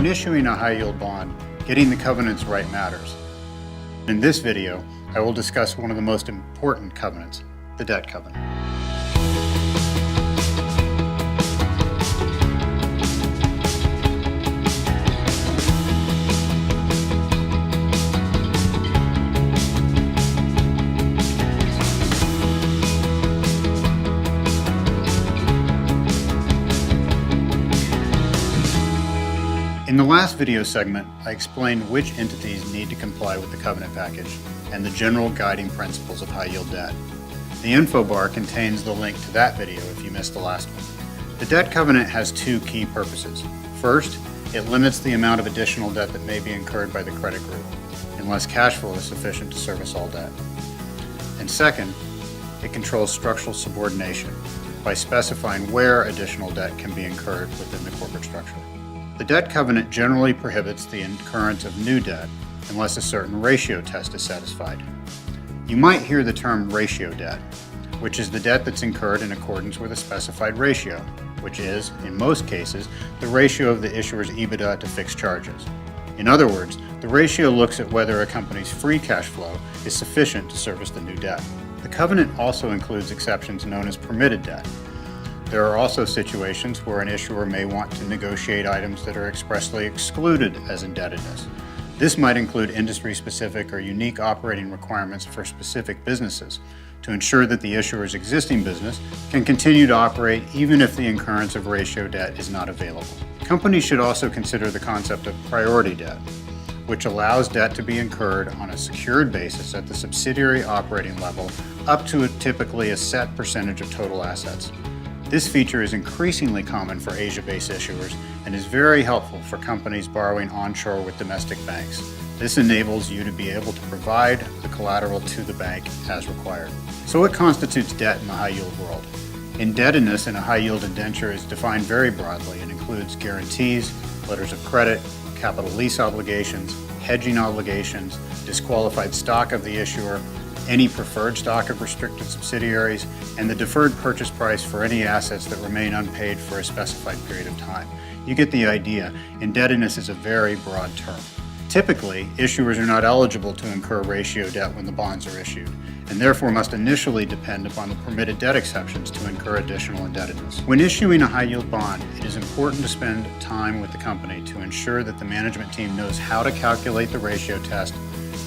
When issuing a high-yield bond, getting the covenants right matters. In this video, I will discuss one of the most important covenants, the debt covenant. In the last video segment, I explained which entities need to comply with the covenant package and the general guiding principles of high-yield debt. The info bar contains the link to that video if you missed the last one. The debt covenant has two key purposes. First, it limits the amount of additional debt that may be incurred by the credit group, unless cash flow is sufficient to service all debt. And second, it controls structural subordination by specifying where additional debt can be incurred within the corporate structure. The debt covenant generally prohibits the incurrence of new debt unless a certain ratio test is satisfied. You might hear the term ratio debt, which is the debt that's incurred in accordance with a specified ratio, which is, in most cases, the ratio of the issuer's EBITDA to fixed charges. In other words, the ratio looks at whether a company's free cash flow is sufficient to service the new debt. The covenant also includes exceptions known as permitted debt. There are also situations where an issuer may want to negotiate items that are expressly excluded as indebtedness. This might include industry-specific or unique operating requirements for specific businesses to ensure that the issuer's existing business can continue to operate even if the incurrence of ratio debt is not available. Companies should also consider the concept of priority debt, which allows debt to be incurred on a secured basis at the subsidiary operating level up to typically a set percentage of total assets. This feature is increasingly common for Asia-based issuers and is very helpful for companies borrowing onshore with domestic banks. This enables you to be able to provide the collateral to the bank as required. So what constitutes debt in the high-yield world? Indebtedness in a high-yield indenture is defined very broadly and includes guarantees, letters of credit, capital lease obligations, hedging obligations, disqualified stock of the issuer, any preferred stock of restricted subsidiaries, and the deferred purchase price for any assets that remain unpaid for a specified period of time. You get the idea. Indebtedness is a very broad term. Typically, issuers are not eligible to incur ratio debt when the bonds are issued, and therefore must initially depend upon the permitted debt exceptions to incur additional indebtedness. When issuing a high-yield bond, it is important to spend time with the company to ensure that the management team knows how to calculate the ratio test,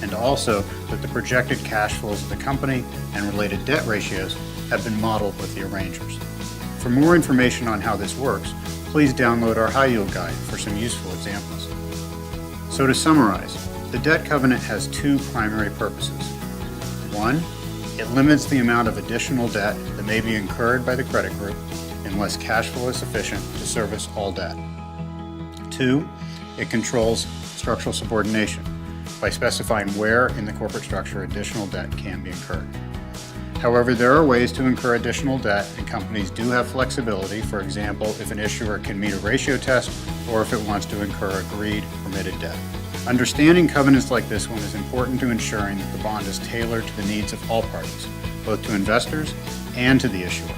and also that the projected cash flows of the company and related debt ratios have been modeled with the arrangers. For more information on how this works, please download our high-yield guide for some useful examples. So to summarize, the debt covenant has two primary purposes. One, it limits the amount of additional debt that may be incurred by the credit group unless cash flow is sufficient to service all debt. Two, it controls structural subordination by specifying where in the corporate structure additional debt can be incurred. However, there are ways to incur additional debt, and companies do have flexibility, for example, if an issuer can meet a ratio test or if it wants to incur agreed permitted debt. Understanding covenants like this one is important to ensuring that the bond is tailored to the needs of all parties, both to investors and to the issuer.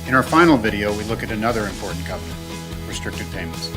In our final video, we look at another important covenant, restricted payments.